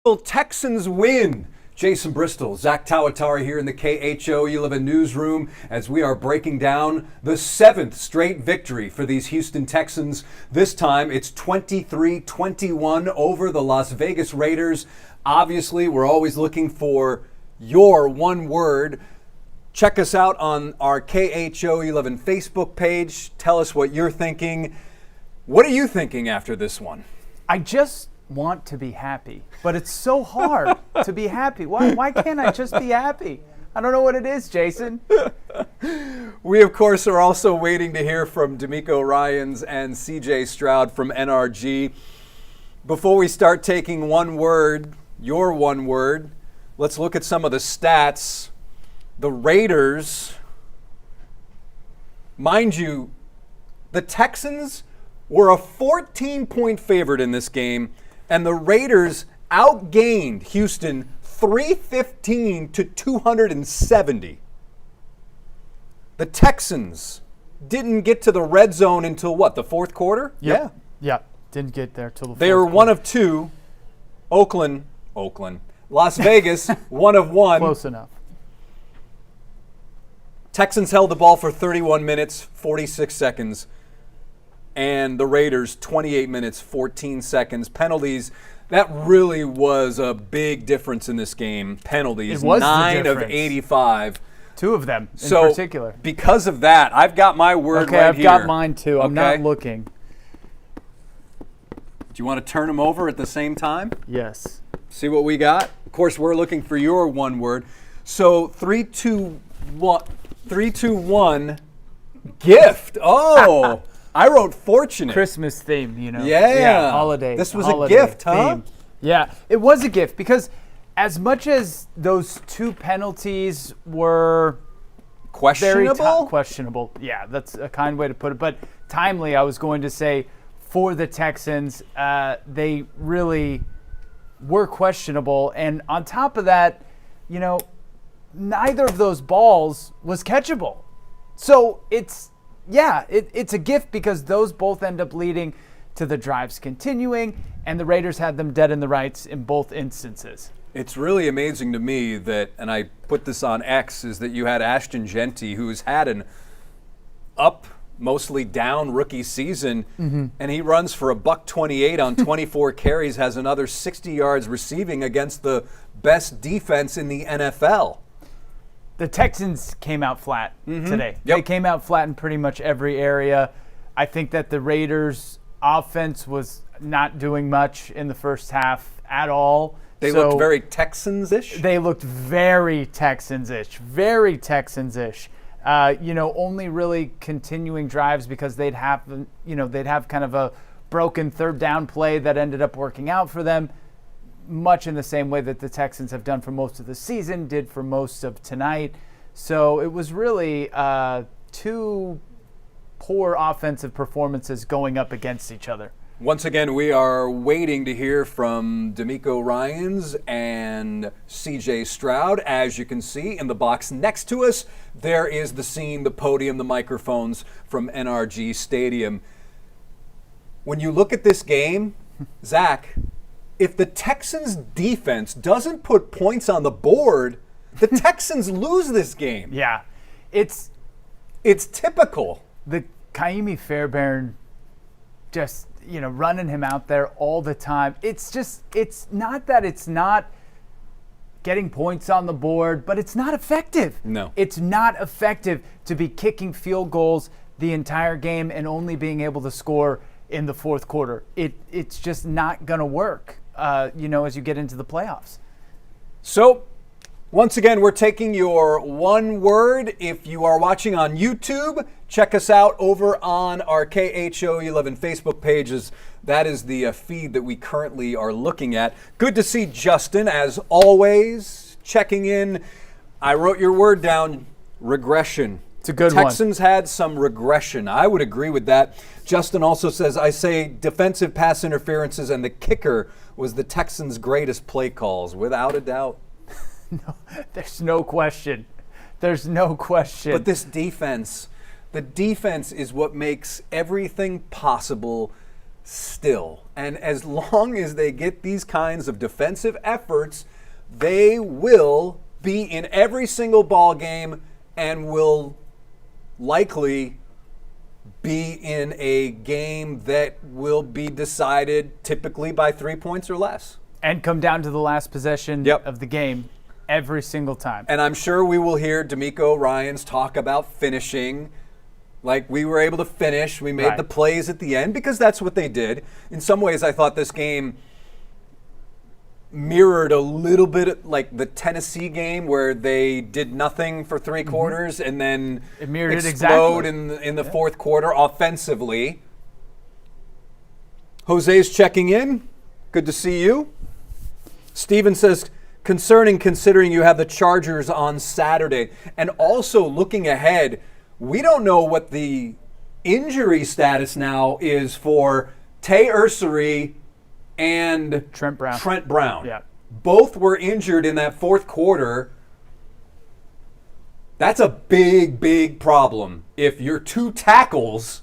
Texans win. Jason Bristol, Zack Tawatari here in the KHO11 newsroom as we are breaking down the 7th straight victory for these Houston Texans. This time it's 23-21 over the Las Vegas Raiders. Obviously, we're always looking for your one word. Check us out on our KHO11 Facebook page. Tell us what you're thinking. What are you thinking after this one? I just want to be happy, but it's so hard to be happy. Why can't I just be happy? I don't know what it is, Jason. We, of course, are also waiting to hear from DeMeco Ryans and C.J. Stroud from NRG. Before we start taking one word, your one word, let's look at some of the stats. The Raiders, mind you, the Texans were a 14-point favorite in this game, and the Raiders outgained Houston 315 to 270. The Texans didn't get to the red zone until what, the fourth quarter? Yep. Yeah, didn't get there till the fourth They were quarter. one of two. Oakland, Las Vegas, one of one. Close enough. Texans held the ball for 31 minutes, 46 seconds. And the Raiders, 28 minutes, 14 seconds. Penalties, that really was a big difference in this game. Penalties, It was 9 the of difference. 85. Two of them in So, particular. because of that, I've got my word Okay, right I've here. got mine too. I'm Okay. not looking. Do you want to turn them over at the same time? Yes. See what we got? Of course, we're looking for your one word. So 3-2-1 gift. Oh, I wrote fortunate. Christmas theme, you know. Yeah. Holiday. This was holiday a gift, huh? theme. Yeah, it was a gift because as much as those two penalties were Questionable? questionable. Yeah, that's a kind way to put it. But timely, I was going to say, for the Texans, they really were questionable. And on top of that, you know, neither of those balls was catchable. So it's a gift because those both end up leading to the drives continuing, and the Raiders had them dead in the rights in both instances. It's really amazing to me that, and I put this on X, is that you had Ashton Genty, who's had an up, mostly down rookie season, and he runs for $128 on 24 carries, has another 60 yards receiving against the best defense in the NFL. The Texans came out flat today. Yep. They came out flat in pretty much every area. I think that the Raiders' offense was not doing much in the first half at all. They looked very Texans-ish? They looked very Texans-ish. Very Texans-ish. Only really continuing drives because they'd have kind of a broken third down play that ended up working out for them, much in the same way that the Texans have done for most of the season, did for most of tonight. So it was really two poor offensive performances going up against each other. Once again, we are waiting to hear from DeMeco Ryans and C.J. Stroud. As you can see in the box next to us, there is the scene, the podium, the microphones from NRG Stadium. When you look at this game, Zach, if the Texans' defense doesn't put points on the board, the Texans lose this game. Yeah, it's typical. The Kaimi Fairbairn just, running him out there all the time. It's not that it's not getting points on the board, but it's not effective. No. It's not effective to be kicking field goals the entire game and only being able to score in the fourth quarter. It's just not going to work, as you get into the playoffs. So, once again, we're taking your one word. If you are watching on YouTube, check us out over on our KHO11 Facebook pages. That is the feed that we currently are looking at. Good to see Justin, as always, checking in. I wrote your word down, regression. It's a good one. Texans had some regression. I would agree with that. Justin also says, I say defensive pass interferences and the kicker was the Texans' greatest play calls, without a doubt. No, there's no question. There's no question. But this defense, the defense is what makes everything possible. still. And as long as they get these kinds of defensive efforts, they will be in every single ball game and will likely be in a game that will be decided typically by 3 points or less. And come down to the last possession of the game every single time. And I'm sure we will hear DeMeco Ryans talk about finishing. Like, we were able to finish. We made the plays at the end because that's what they did. In some ways, I thought this game mirrored a little bit like the Tennessee game where they did nothing for three quarters and then it mirrored explode in the fourth quarter offensively. Jose's checking in. Good to see you. Steven says, considering you have the Chargers on Saturday. And also looking ahead, we don't know what the injury status now is for Tay Ursery and Trent Brown. Yeah. Both were injured in that fourth quarter. That's a big, big problem. If your two tackles...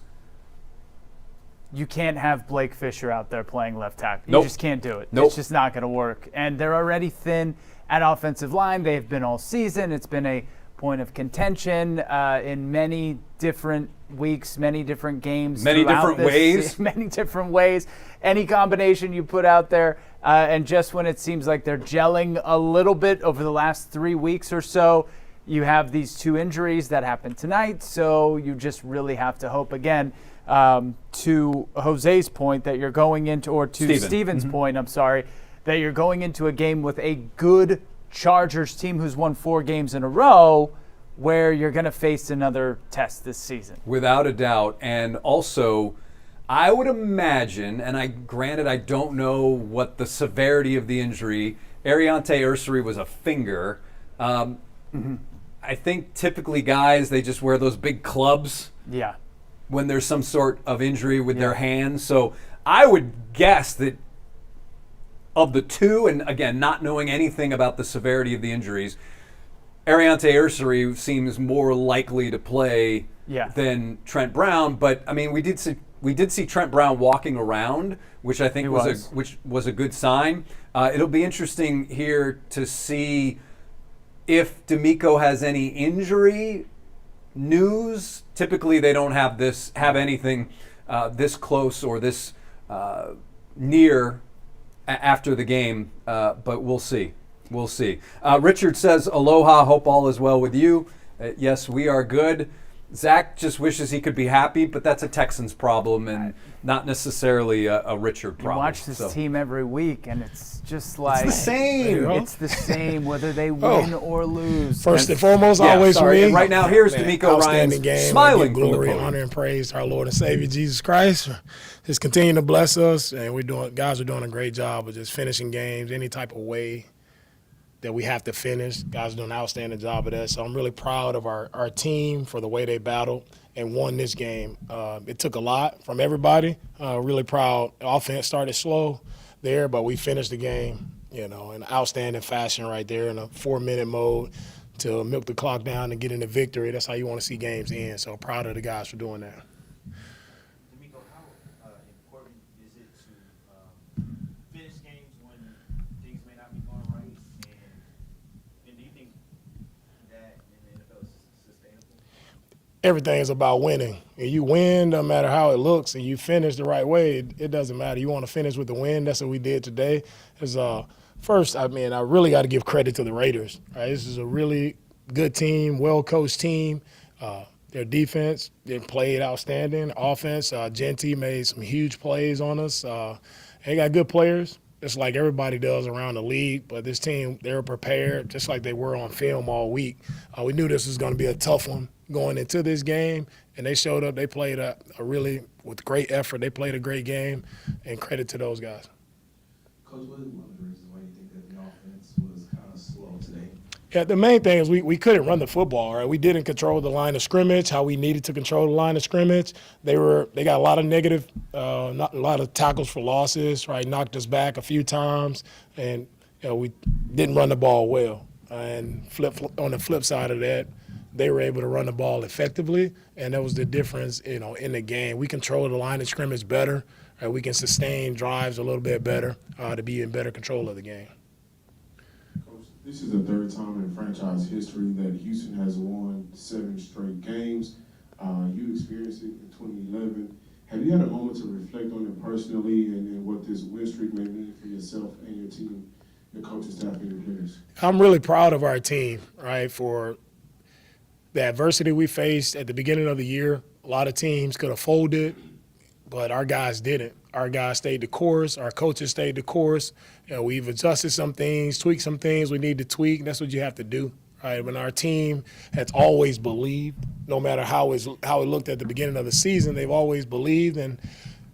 You can't have Blake Fisher out there playing left tackle. You just can't do it. It's just not going to work. And they're already thin at offensive line. They've been all season. It's been a point of contention in many different weeks, many different games. Many different ways. Many different ways. Any combination you put out there. And just when it seems like they're gelling a little bit over the last 3 weeks or so, you have these two injuries that happened tonight. So you just really have to hope again. To Jose's point that you're going into, or to Steven's point, I'm sorry, that you're going into a game with a good Chargers team who's won 4 games in a row where you're going to face another test this season. Without a doubt. And also, I would imagine, and I don't know what the severity of the injury, Ariante Ursery was a finger. I think typically guys, they just wear those big clubs. Yeah. When there's some sort of injury with their hands. So I would guess that of the two, and again, not knowing anything about the severity of the injuries, Ariante Ursery seems more likely to play than Trent Brown. But I mean, we did see Trent Brown walking around, which I think was a good sign. It'll be interesting here to see if DeMeco has any injury news. Typically they don't have anything this close or this near after the game, but we'll see. Richard says, aloha, hope all is well with you. Yes, we are good. Zach just wishes he could be happy, but that's a Texans problem and not necessarily a Richard problem. You watch this team every week, and it's just like... It's the same. It's the same, whether they win or lose. First and foremost, always win. And right now, here's DeMeco Ryans smiling. Glory, honor, and praise to our Lord and Savior, Jesus Christ. Just continue to bless us, and guys are doing a great job of just finishing games any type of way that we have to finish. Guys are doing an outstanding job of that. So I'm really proud of our team for the way they battled and won this game. It took a lot from everybody. Really proud. Offense started slow there, but we finished the game, in outstanding fashion right there in a 4-minute mode to milk the clock down and get into victory. That's how you want to see games end. So proud of the guys for doing that. DeMeco, how important is it to finish games when things may not be going right? And do you think that in the NFL is sustainable? Everything is about winning. And you win no matter how it looks, and you finish the right way, it doesn't matter. You want to finish with the win. That's what we did today. First, I really got to give credit to the Raiders. Right? This is a really good team, well-coached team. Their defense, they played outstanding. Offense, Genty made some huge plays on us. They got good players. It's like everybody does around the league, but this team, they were prepared just like they were on film all week. We knew this was going to be a tough one going into this game, and they showed up. They played with great effort. They played a great game, and credit to those guys. Coach, what is one of the reasons why you think that the offense was kind of slow today? Yeah, the main thing is we couldn't run the football, right? We didn't control the line of scrimmage, how we needed to control the line of scrimmage. They got a lot of negative, not a lot of tackles for losses, right? Knocked us back a few times, and we didn't run the ball well. And on the flip side of that, they were able to run the ball effectively, and that was the difference, in the game. We controlled the line of scrimmage better. right, we can sustain drives a little bit better to be in better control of the game. Coach, this is the third time in franchise history that Houston has won 7 straight games. You experienced it in 2011. Have you had a moment to reflect on it personally and what this win streak may mean for yourself and your team, your coaching staff, and your players? I'm really proud of our team, right, for the adversity we faced at the beginning of the year. A lot of teams could have folded, but our guys didn't. Our guys stayed the course. Our coaches stayed the course. We've adjusted some things, tweaked some things we need to tweak. That's what you have to do, right? When our team has always believed, no matter how it looked at the beginning of the season, they've always believed. And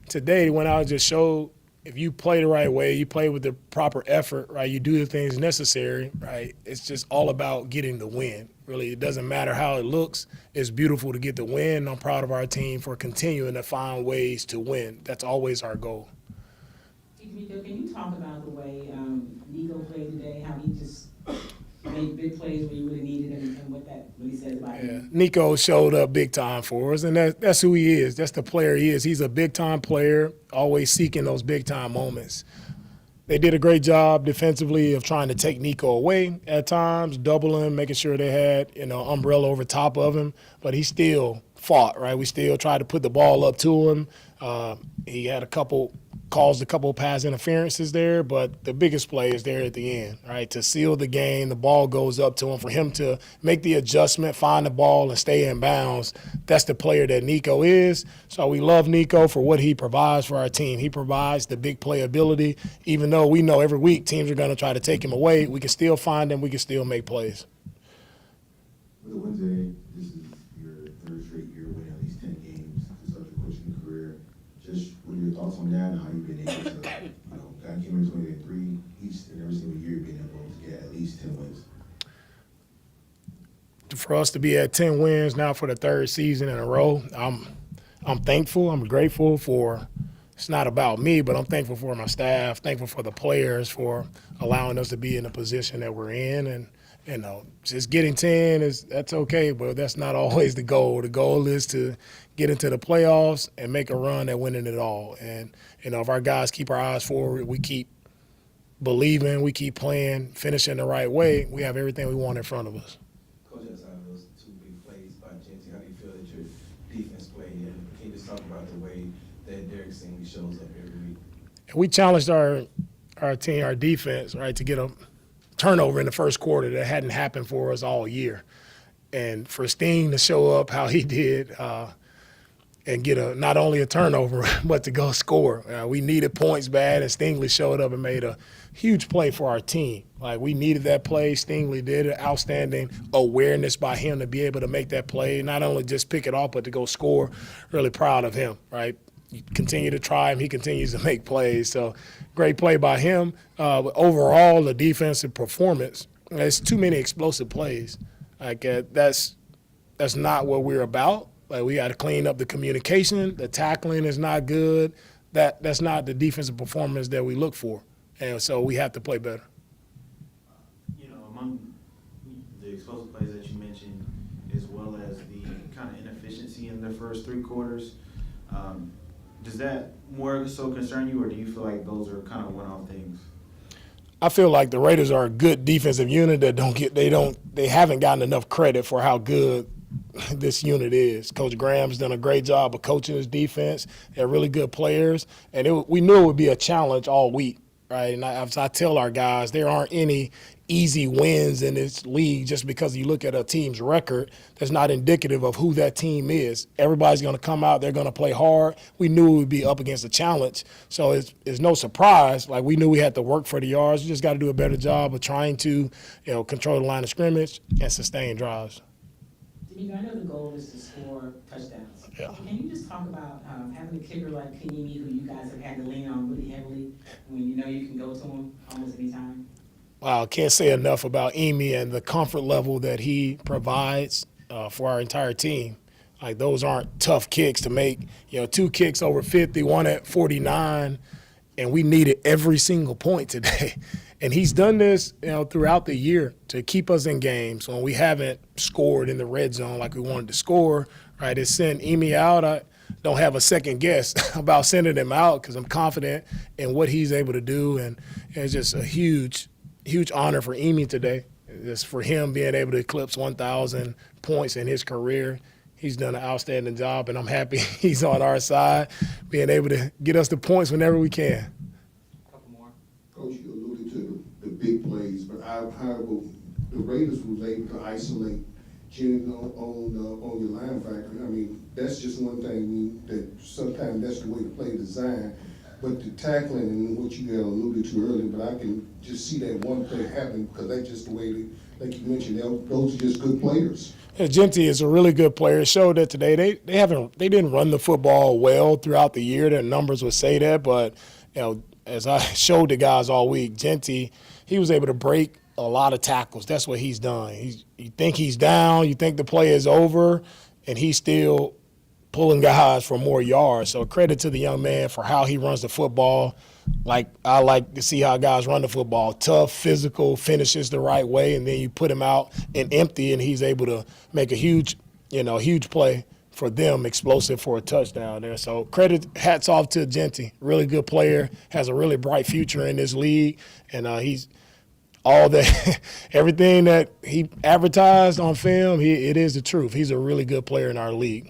today they went out and just showed if you play the right way, you play with the proper effort, right, you do the things necessary, right, it's just all about getting the win. Really, it doesn't matter how it looks. It's beautiful to get the win. I'm proud of our team for continuing to find ways to win. That's always our goal. DeMeco, can you talk about the way Nico played today, how he just made big plays when you really needed him, and what that really says about him? Nico showed up big time for us, and that's who he is. That's the player he is. He's a big-time player, always seeking those big-time moments. They did a great job defensively of trying to take Nico away at times, double him, making sure they had umbrella over top of him. But he still fought, right? We still tried to put the ball up to him. He had caused a couple pass interferences there, but the biggest play is there at the end, right? To seal the game, the ball goes up to him. For him to make the adjustment, find the ball, and stay in bounds, that's the player that Nico is. So we love Nico for what he provides for our team. He provides the big playability. Even though we know every week teams are going to try to take him away, we can still find him. We can still make plays. With the win today, this is your third straight year winning at least 10 games to start your coaching career. Just what are your thoughts on that and how you've been able to, kind of came in 2023, each and every single year being able to get at least 10 wins? For us to be at 10 wins now for the third season in a row, I'm thankful. I'm grateful for. It's not about me, but I'm thankful for my staff, thankful for the players for allowing us to be in the position that we're in. And just getting 10 that's okay, but that's not always the goal. The goal is to get into the playoffs and make a run at winning it all. And if our guys keep our eyes forward, we keep believing, we keep playing, finishing the right way, we have everything we want in front of us. Coach, outside of those 2 big plays by Jency, how do you feel that your defense played? And can you just talk about the way that Derek Stingley shows up every week? We challenged our team, our defense, right, to get a turnover in the first quarter that hadn't happened for us all year. And for Sting to show up how he did and get not only a turnover, but to go score. We needed points bad, and Stingley showed up and made a huge play for our team. Like, we needed that play. Stingley did it. Outstanding awareness by him to be able to make that play, not only just pick it off, but to go score. Really proud of him, right? You continue to try him. He continues to make plays. So great play by him. But overall, the defensive performance, there's too many explosive plays. Like that's not what we're about. Like, we got to clean up the communication. The tackling is not good. That's not the defensive performance that we look for. And so we have to play better. Among the explosive plays that you mentioned, as well as the kind of inefficiency in the first 3 quarters, does that more so concern you, or do you feel like those are kind of one-off things? I feel like the Raiders are a good defensive unit that they haven't gotten enough credit for how good this unit is. Coach Graham's done a great job of coaching his defense. They're really good players, and we knew it would be a challenge all week, right? And I tell our guys, there aren't any easy wins in this league just because you look at a team's record. That's not indicative of who that team is. Everybody's going to come out. They're going to play hard. We knew we would be up against a challenge, so it's no surprise. Like, we knew we had to work for the yards. We just got to do a better job of trying to control the line of scrimmage and sustain drives. DeMeco, I know the goal is to score touchdowns. Yeah. Can you just talk about having a kicker like Panini, who you guys have had to lean on really heavily, when you know you can go to him almost any time? Wow, I can't say enough about Emi and the comfort level that he provides for our entire team. Like, those aren't tough kicks to make. 2 kicks over 50, 1 at 49, and we needed every single point today. And he's done this, throughout the year to keep us in games when we haven't scored in the red zone like we wanted to score. Right? It sent Emi out. don't have a second guess about sending him out because I'm confident in what he's able to do. And it's just a huge honor for Emi today. Just for him being able to eclipse 1,000 points in his career. He's done an outstanding job, and I'm happy he's on our side, being able to get us the points whenever we can. Couple more. Coach, you alluded to the big plays, but however, the Raiders was able to isolate Jennings on your linebacker. I mean, that's just one thing that sometimes that's the way the play is designed. But the tackling and what you had alluded to earlier, but I can just see that one play happen because that's just the way, like you mentioned, those are just good players. Yeah, Genty is a really good player. It showed that today they didn't run the football well throughout the year. Their numbers would say that, but as I showed the guys all week, Genty, he was able to break a lot of tackles. That's what he's done. You think he's down, you think the play is over, and he's still pulling guys for more yards. So credit to the young man for how he runs the football. I like to see how guys run the football. Tough, physical, finishes the right way, and then you put him out and empty, and he's able to make a huge play for them, explosive for a touchdown there. So credit, hats off to Genty. Really good player, has a really bright future in this league, and he's all that everything that he advertised on film, it is the truth. He's a really good player in our league.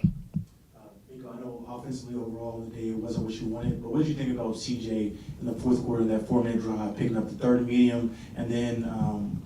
I know offensively overall today it wasn't what you wanted, but what did you think about C.J. in the fourth quarter, that 4-minute drive, picking up the third medium, and then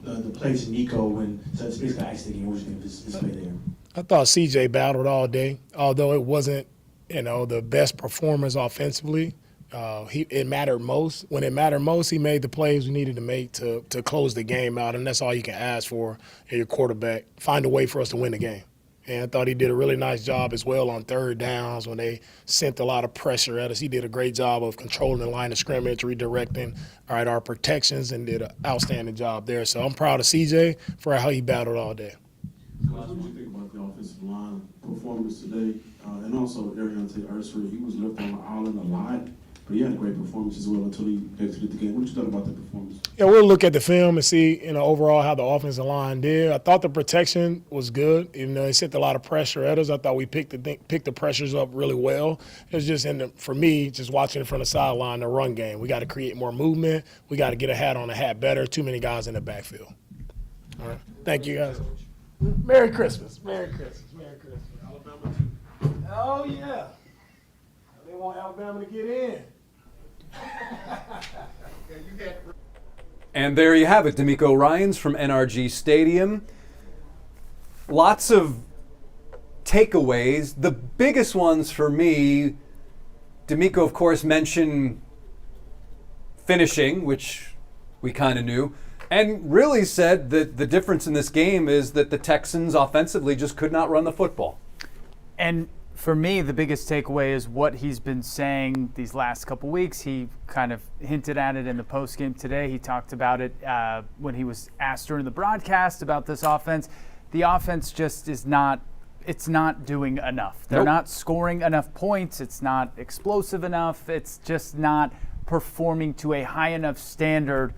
the play to DeMeco so it's basically ice the game? What did you think of this play there? I thought C.J. battled all day, although it wasn't, the best performance offensively. It mattered most. When it mattered most, he made the plays we needed to make to close the game out, and that's all you can ask for in your quarterback. Find a way for us to win the game. And I thought he did a really nice job as well on third downs when they sent a lot of pressure at us. He did a great job of controlling the line of scrimmage, redirecting our protections, and did an outstanding job there. So I'm proud of CJ for how he battled all day. What did you think about the offensive line performance today? And also Ariante Ursary, he was left on the island a lot, but he had a great performance as well until he exited the game. What did you thought about the performance? Yeah, we'll look at the film and see, overall how the offensive line did. I thought the protection was good, even though they sent a lot of pressure at us. I thought we picked the pressures up really well. It was just for me, just watching it from the sideline, the run game. We got to create more movement. We got to get a hat on the hat better. Too many guys in the backfield. All right. Thank you, guys. Merry Christmas. Merry Christmas. Merry Christmas. Alabama too. Oh, yeah. They want Alabama to get in. And there you have it, DeMeco Ryans from NRG Stadium. Lots of takeaways. The biggest ones for me, DeMeco, of course, mentioned finishing, which we kind of knew, and really said that the difference in this game is that the Texans offensively just could not run the football. And for me, the biggest takeaway is what he's been saying these last couple weeks. He kind of hinted at it in the postgame today. He talked about it when he was asked during the broadcast about this offense. The offense just is not doing enough. They're not scoring enough points. It's not explosive enough. It's just not performing to a high enough standard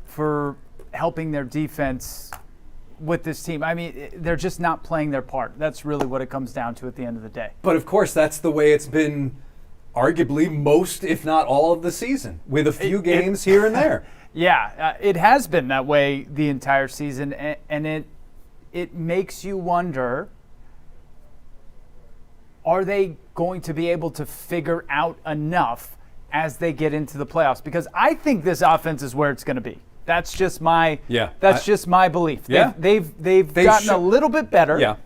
for helping their defense with this team. I mean, they're just not playing their part. That's really what it comes down to at the end of the day. But of course, that's the way it's been arguably most, if not all, of the season, with a few games here and there. Yeah, it has been that way the entire season, and it makes you wonder, are they going to be able to figure out enough as they get into the playoffs? Because I think this offense is where it's going to be. That's just my just my belief. Yeah. They've gotten a little bit better. Yeah.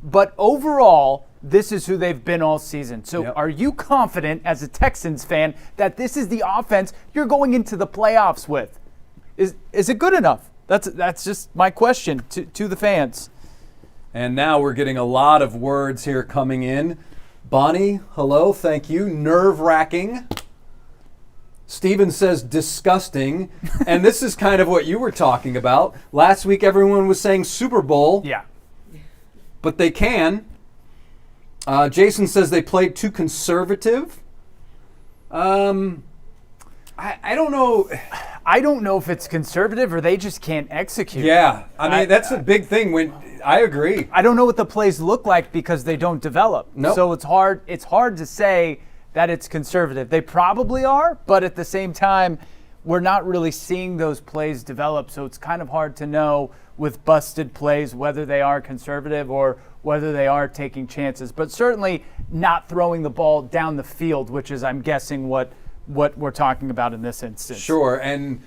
But overall, this is who they've been all season. So are you confident as a Texans fan that this is the offense you're going into the playoffs with? Is it good enough? That's just my question to the fans. And now we're getting a lot of words here coming in. Bonnie, hello, thank you. Nerve-wracking. Steven says disgusting. And this is kind of what you were talking about. Last week everyone was saying Super Bowl. Yeah. But they can. Jason says they played too conservative. I don't know. I don't know if it's conservative or they just can't execute. Yeah. I mean, that's a big thing. I agree. I don't know what the plays look like because they don't develop. Nope. So it's hard to say that it's conservative. They probably are, but at the same time, we're not really seeing those plays develop. So it's kind of hard to know with busted plays whether they are conservative or whether they are taking chances. But certainly not throwing the ball down the field, which is, I'm guessing, what we're talking about in this instance. Sure, and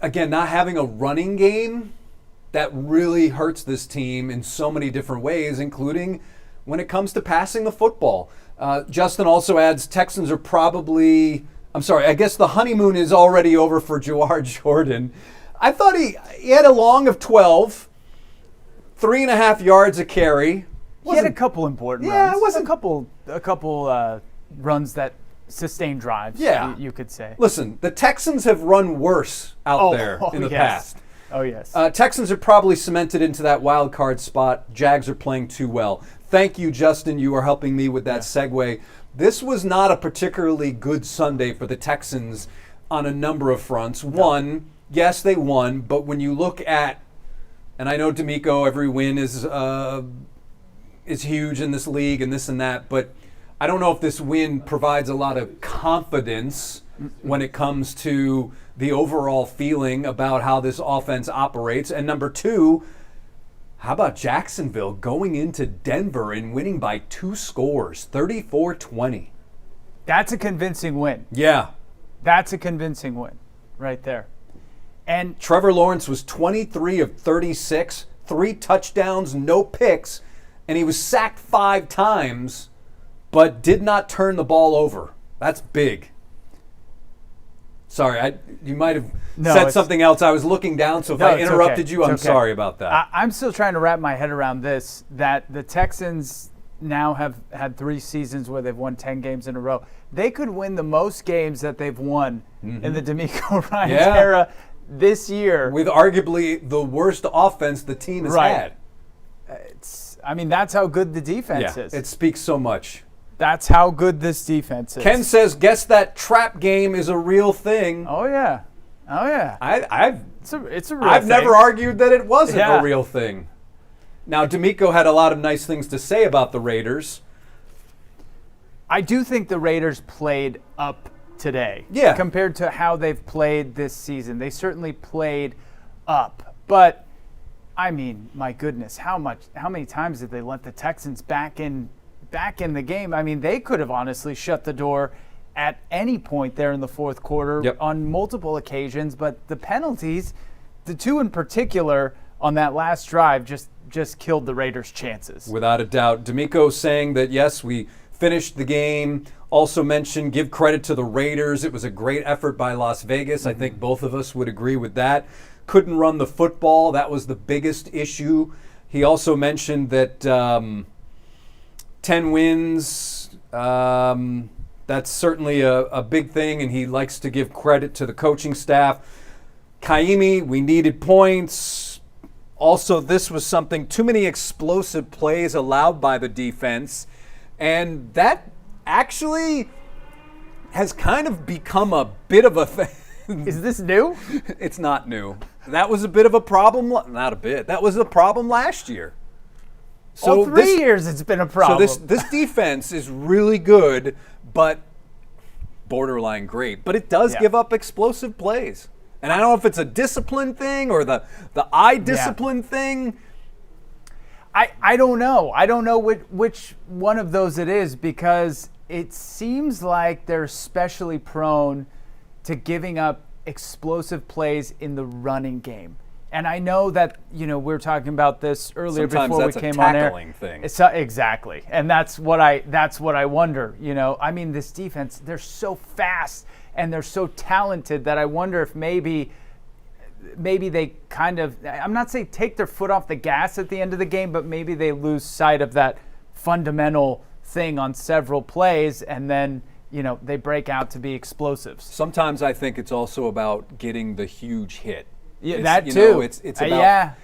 again, not having a running game, that really hurts this team in so many different ways, including when it comes to passing the football. Justin also adds, Texans are probably, I guess the honeymoon is already over for Jawar Jordan. I thought he had a long of 12, 3.5 yards a carry. He had a couple important runs. Yeah, it wasn't a couple runs that sustained drives. Yeah, you could say. Listen, the Texans have run worse out there in the past. Oh yes. Texans are probably cemented into that wild card spot. Jags are playing too well. Thank you, Justin. You are helping me with that segue. This was not a particularly good Sunday for the Texans on a number of fronts. One, yes, they won, but when you look at, and I know DeMeco, every win is huge in this league and this and that, but I don't know if this win provides a lot of confidence when it comes to the overall feeling about how this offense operates. And number two, how about Jacksonville going into Denver and winning by 2 scores, 34-20? That's a convincing win. Yeah. That's a convincing win right there. And Trevor Lawrence was 23 of 36, 3 touchdowns, no picks, and he was sacked 5 times, but did not turn the ball over. That's big. Sorry, you might have said something else. I was looking down, so if I interrupted you, I'm sorry about that. I'm still trying to wrap my head around this, that the Texans now have had 3 seasons where they've won 10 games in a row. They could win the most games that they've won in the DeMeco Ryans era this year. With arguably the worst offense the team has had. That's how good the defense is. It speaks so much. That's how good this defense is. Ken says, guess that trap game is a real thing. Oh, yeah. It's a real thing. I've never argued that it wasn't a real thing. Now, DeMeco had a lot of nice things to say about the Raiders. I do think the Raiders played up today. Yeah. Compared to how they've played this season. They certainly played up. But, my goodness, how many times did they let the Texans back in the game? They could have honestly shut the door at any point there in the fourth quarter on multiple occasions, but the penalties, the 2 in particular on that last drive, just killed the Raiders' chances. Without a doubt. DeMeco saying that, yes, we finished the game. Also mentioned, give credit to the Raiders. It was a great effort by Las Vegas. I think both of us would agree with that. Couldn't run the football. That was the biggest issue. He also mentioned that 10 wins, that's certainly a big thing, and he likes to give credit to the coaching staff. Kaimi, we needed points. Also, this was something, too many explosive plays allowed by the defense, and that actually has kind of become a bit of a thing. Is this new? It's not new. That was a bit of a problem. Not a bit. That was a problem last year. So 3 years it's been a problem. So this defense is really good, but borderline great. But it does give up explosive plays. And I don't know if it's a discipline thing or the eye discipline thing. I don't know. I don't know which one of those it is, because it seems like they're especially prone to giving up explosive plays in the running game. And I know that, we were talking about this earlier before we came on air. Sometimes that's a tackling thing. Exactly. And that's what I wonder. This defense, they're so fast and they're so talented that I wonder if maybe they kind of, I'm not saying take their foot off the gas at the end of the game, but maybe they lose sight of that fundamental thing on several plays, and then they break out to be explosives. Sometimes I think it's also about getting the huge hit. Yeah, that too. It's about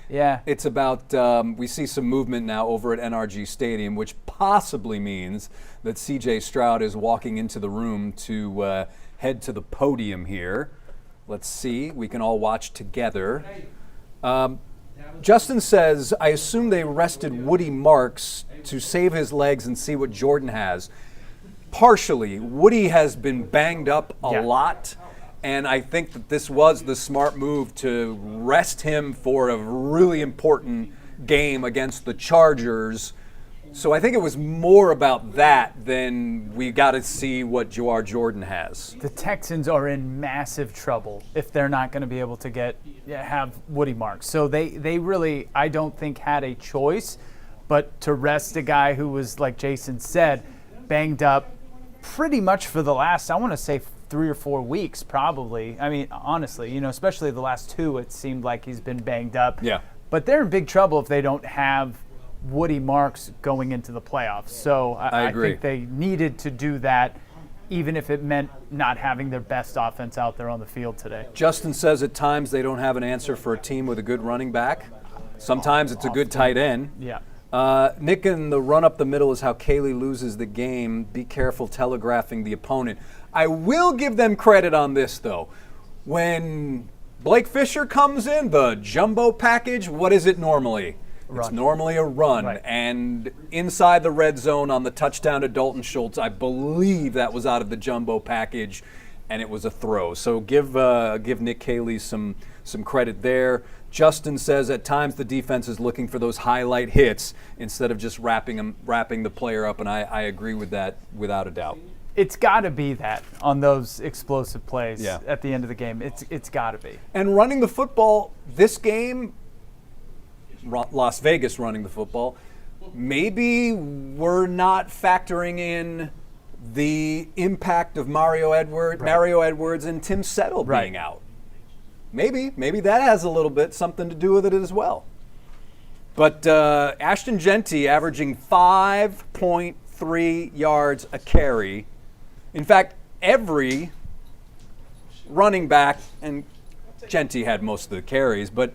It's about we see some movement now over at NRG Stadium, which possibly means that C.J. Stroud is walking into the room to head to the podium here. Let's see. We can all watch together. Justin says, I assume they rested Woody Marks to save his legs and see what Jordan has. Partially. Woody has been banged up a lot, and I think that this was the smart move to rest him for a really important game against the Chargers. So I think it was more about that than we got to see what Jawar Jordan has. The Texans are in massive trouble if they're not going to be able to have Woody Marks. So they really, I don't think, had a choice but to rest a guy who was, like Jason said, banged up pretty much for the last, I want to say, 3 or 4 weeks probably. I mean, honestly, especially the last 2, it seemed like he's been banged up. Yeah. But they're in big trouble if they don't have Woody Marks going into the playoffs. So I agree. think they needed to do that, even if it meant not having their best offense out there on the field today. Justin says at times they don't have an answer for a team with a good running back. Sometimes it's a good tight end. Yeah. Nick, in the run up the middle is how Kaylee loses the game. Be careful telegraphing the opponent. I will give them credit on this, though. When Blake Fisher comes in, the jumbo package, what is it normally? Run. It's normally a run. Right. And inside the red zone on the touchdown to Dalton Schultz, I believe that was out of the jumbo package, and it was a throw. So give Nick Kaylee some credit there. Justin says at times the defense is looking for those highlight hits instead of just wrapping the player up, and I agree with that without a doubt. It's got to be that on those explosive plays at the end of the game. It's got to be. And running the football, this game, Las Vegas running the football, maybe we're not factoring in the impact of Mario Edwards and Tim Settle being out. Maybe that has a little bit something to do with it as well. But Ashton Genty averaging 5.3 yards a carry. In fact, every running back, and Genty had most of the carries, but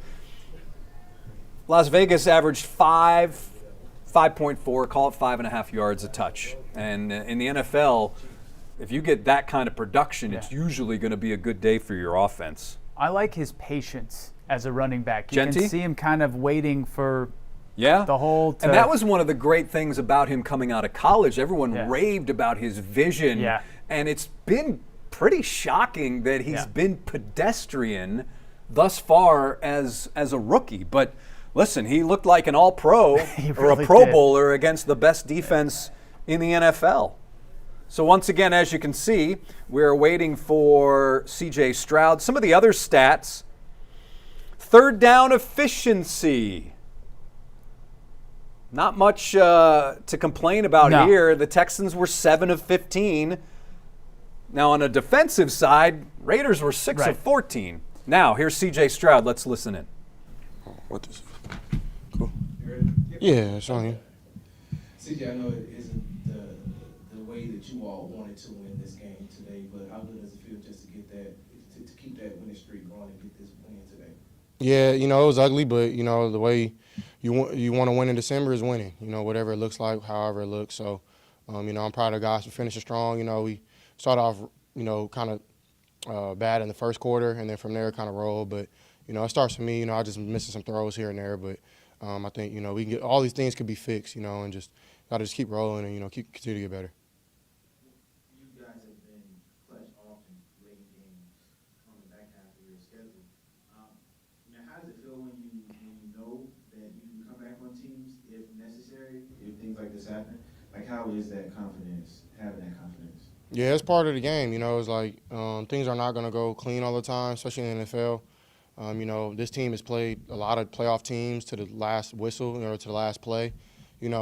Las Vegas averaged 5.4, call it 5.5 yards a touch. And in the NFL, if you get that kind of production, it's usually going to be a good day for your offense. I like his patience as a running back. You Genty? can see him kind of waiting for the whole. And that was one of the great things about him coming out of college. Everyone raved about his vision. Yeah. And it's been pretty shocking that he's been pedestrian thus far as a rookie. But listen, he looked like an all-pro or a Pro Bowler against the best defense in the NFL. So once again, as you can see, we're waiting for C.J. Stroud. Some of the other stats: third down efficiency. Not much to complain about here. The Texans were 7 of 15. Now on a defensive side, Raiders were 6 of 14. Now here's C.J. Stroud. Let's listen in. What is cool? Yeah, it's on you. CJ, I know it isn't the way that you all wanted to win this game today, but how good does it feel just to get that, to keep that winning streak going and get this win today? Yeah, it was ugly, but the way you want to win in December is winning. Whatever it looks like, however it looks. So, I'm proud of the guys for finishing strong. We started off, kind of bad in the first quarter, and then from there kind of rolled. But it starts for me. I just missing some throws here and there, but I think we can get all these things could be fixed. And just got to just keep rolling and continue to get better. You guys have been clutch often late in games on the back half of your schedule. How does it feel when you know that you can come back on teams if necessary, if things like this happen? Like, how is that confidence, having that confidence? Yeah, it's part of the game. It's like things are not going to go clean all the time, especially in the NFL. This team has played a lot of playoff teams to the last whistle, to the last play.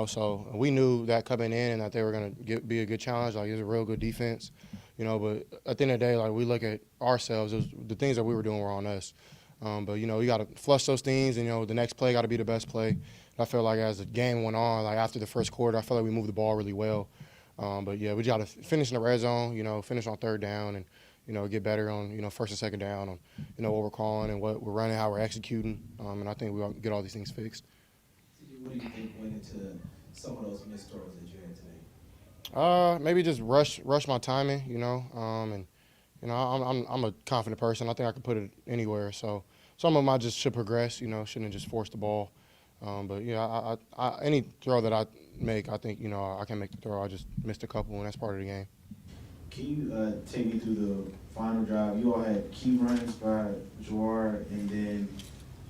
So we knew that coming in and that they were going to be a good challenge. Like, it was a real good defense, but at the end of the day, like, we look at ourselves, the things that we were doing were on us. But, you got to flush those things, and, the next play got to be the best play. And I feel like as the game went on, like after the first quarter, I felt like we moved the ball really well. But, yeah, we got to finish in the red zone, finish on third down and, get better on, first and second down on, what we're calling and what we're running, how we're executing. And I think we'll get all these things fixed. What do you think went into some of those missed throws that you had today? Maybe just rush my timing, and I'm a confident person. I think I can put it anywhere. So some of them I just should progress. Shouldn't have just forced the ball. But yeah, any throw that I make, I think I can make the throw. I just missed a couple, and that's part of the game. Can you take me through the final drive? You all had key runs by Gerard, and then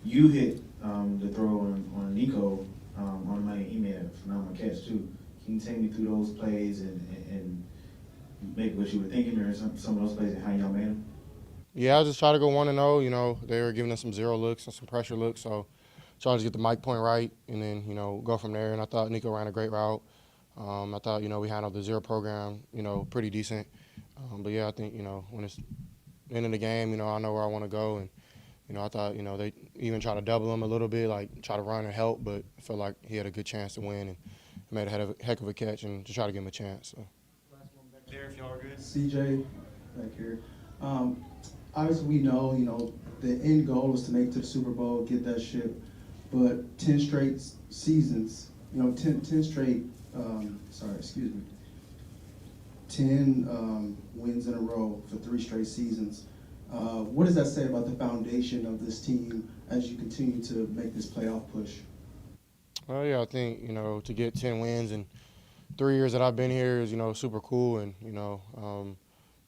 you hit the throw on Nico on the money. He made a phenomenal catch too. Can you take me through those plays and maybe what you were thinking or some of those plays and how y'all made them? Yeah, I just try to go 1-0. They were giving us some zero looks and some pressure looks, so trying to get the mic point right and then go from there. And I thought Nico ran a great route. I thought we handled the zero program pretty decent. But yeah, I think when it's the end of the game, I know where I want to go, and I thought they even try to double him a little bit, like try to run and help, but I felt like he had a good chance to win and made a heck of a catch and to try to give him a chance. So. Last one back there, if y'all are good. CJ, back here. Obviously, we know, the end goal is to make it to the Super Bowl, get that ship. But 10 straight seasons, 10 straight, 10 wins in a row for 3 straight seasons. What does that say about the foundation of this team as you continue to make this playoff push? Well, yeah, I think, to get 10 wins in 3 years that I've been here is, super cool and, I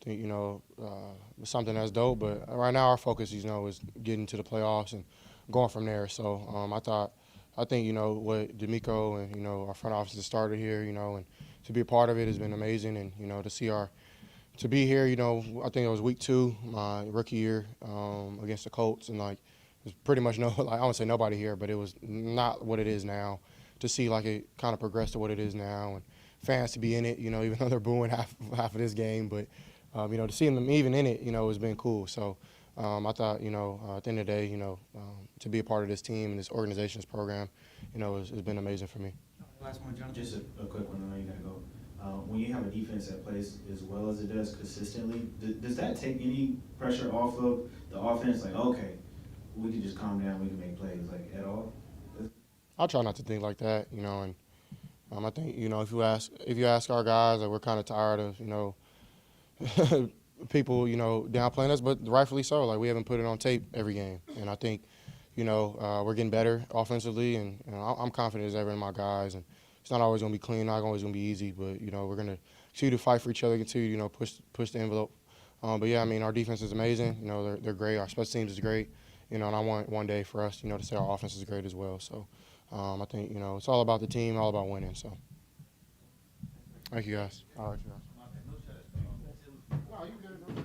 think, something that's dope. But right now our focus, is getting to the playoffs and going from there. So I think, what DeMeco and, our front office has started here, and to be a part of it has been amazing. And, to be here, I think it was week 2, my rookie year against the Colts. And, there's pretty much I won't say nobody here, but it was not what it is now. To see, it kind of progress to what it is now. And fans to be in it, even though they're booing half of this game. But, to see them even in it, has been cool. So, I thought, at the end of the day, to be a part of this team and this organization's program, has been amazing for me. Last one, Jonathan. Just a quick one, I know you gotta go. When you have a defense that plays as well as it does consistently, does that take any pressure off of the offense? Okay, we can just calm down, we can make plays, at all? I try not to think like that, and I think, if you ask our guys, we're kind of tired of, people, downplaying us, but rightfully so. We haven't put it on tape every game. And I think, we're getting better offensively, and I'm confident as ever in my guys. And it's not always going to be clean, not always going to be easy, but, we're going to continue to fight for each other, continue to, push the envelope. But, yeah, our defense is amazing. They're great. Our special teams is great. And I want one day for us, to say our offense is great as well. So I think, it's all about the team, all about winning. So thank you, guys. All right, you guys. No, you good.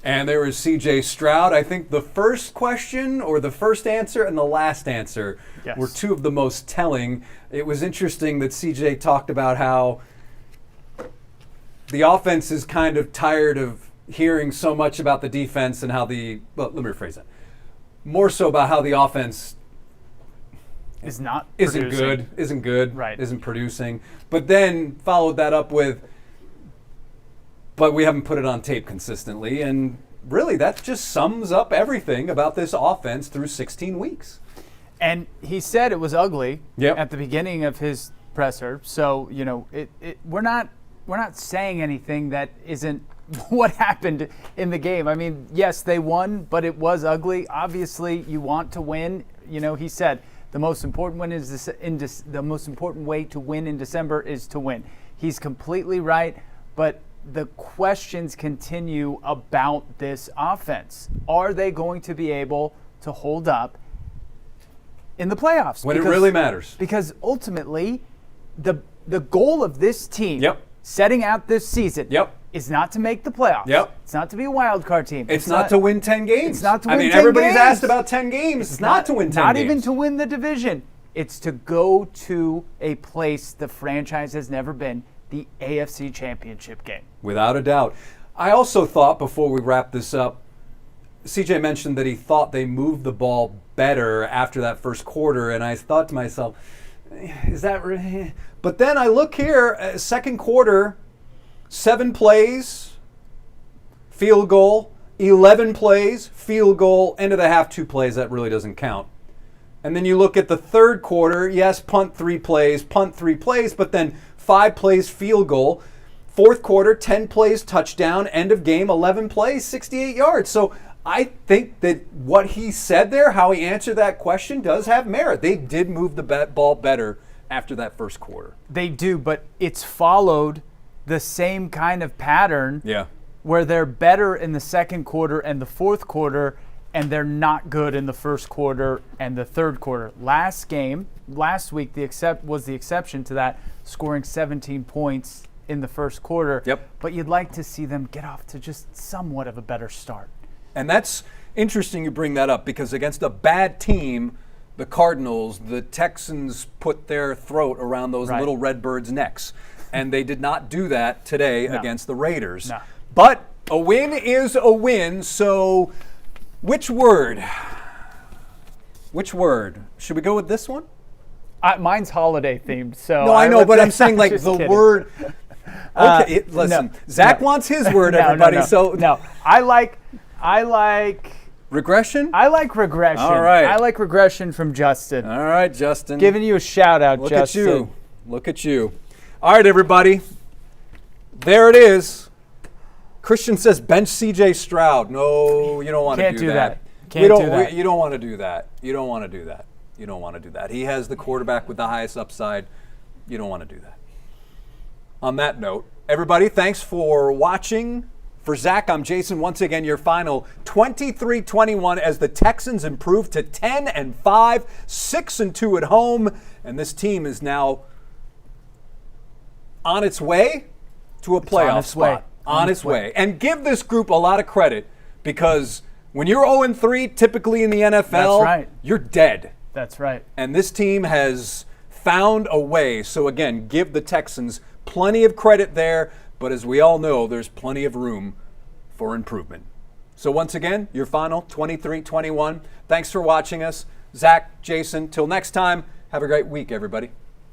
And there was C.J. Stroud. I think the first question or the first answer and the last answer were 2 of the most telling. It was interesting that C.J. talked about how the offense is kind of tired of hearing so much about the defense and how let me rephrase that. More so about how the offense isn't good, right? Isn't producing. But then followed that up with, but we haven't put it on tape consistently. And really, that just sums up everything about this offense through 16 weeks. And he said it was ugly Yep. at the beginning of his presser. So, we're not saying anything that isn't what happened in the game. I mean, yes, they won, but it was ugly. Obviously, you want to win. He said the most important the most important way to win in December is to win. He's completely right, but the questions continue about this offense. Are they going to be able to hold up in the playoffs? When it really matters. Because ultimately, the goal of this team Yep. setting out this season is not to make the playoffs. Yep. It's not to be a wild card team. It's not to win 10 games. It's not to win 10 games. everybody's asked about 10 games. It's not to win 10 Not games. even to win the division. It's to go to a place the franchise has never been, the AFC Championship game. Without a doubt. I also thought, before we wrap this up, CJ mentioned that he thought they moved the ball better after that first quarter, and I thought to myself, is that really? But then I look here, second quarter, 7 plays, field goal, 11 plays, field goal, end of the half 2 plays. That really doesn't count. And then you look at the third quarter, yes, punt 3 plays, but then 5 plays, field goal. Fourth quarter, 10 plays, touchdown, end of game, 11 plays, 68 yards. So I think that what he said there, how he answered that question, does have merit. They did move the ball better after that first quarter. They do, but it's followed the same kind of pattern where they're better in the second quarter and the fourth quarter, and they're not good in the first quarter and the third quarter. Last week, was the exception to that, scoring 17 points in the first quarter. But you'd like to see them get off to just somewhat of a better start. And that's interesting you bring that up, because against a bad team, the Cardinals, the Texans put their throat around those little Redbirds' necks. And they did not do that today against the Raiders. But a win is a win, so which word? Should we go with this one? Mine's holiday themed, so. No, I know, but I'm saying like the word. Okay, listen. Zach wants his word, everybody. So I like regression. I like regression. All right. I like regression from Justin. All right, Justin. Giving you a shout out, Justin. Look at you. Look at you. All right, everybody. There it is. Christian says bench C.J. Stroud. No, you don't want to do that. Can't do that. You don't want to do that. You don't want to do that. You don't want to do that. He has the quarterback with the highest upside. You don't want to do that. On that note, everybody, thanks for watching. For Zach, I'm Jason. Once again, your final 23-21 as the Texans improve to 10-5, 6-2 at home, and this team is now on its way to a playoff spot. On its way. And give this group a lot of credit, because when you're 0-3, typically in the NFL, you're dead. That's right. And this team has found a way. So again, give the Texans plenty of credit there, but as we all know, there's plenty of room for improvement. So once again, your final 23-21. Thanks for watching us. Zach, Jason, till next time, have a great week, everybody.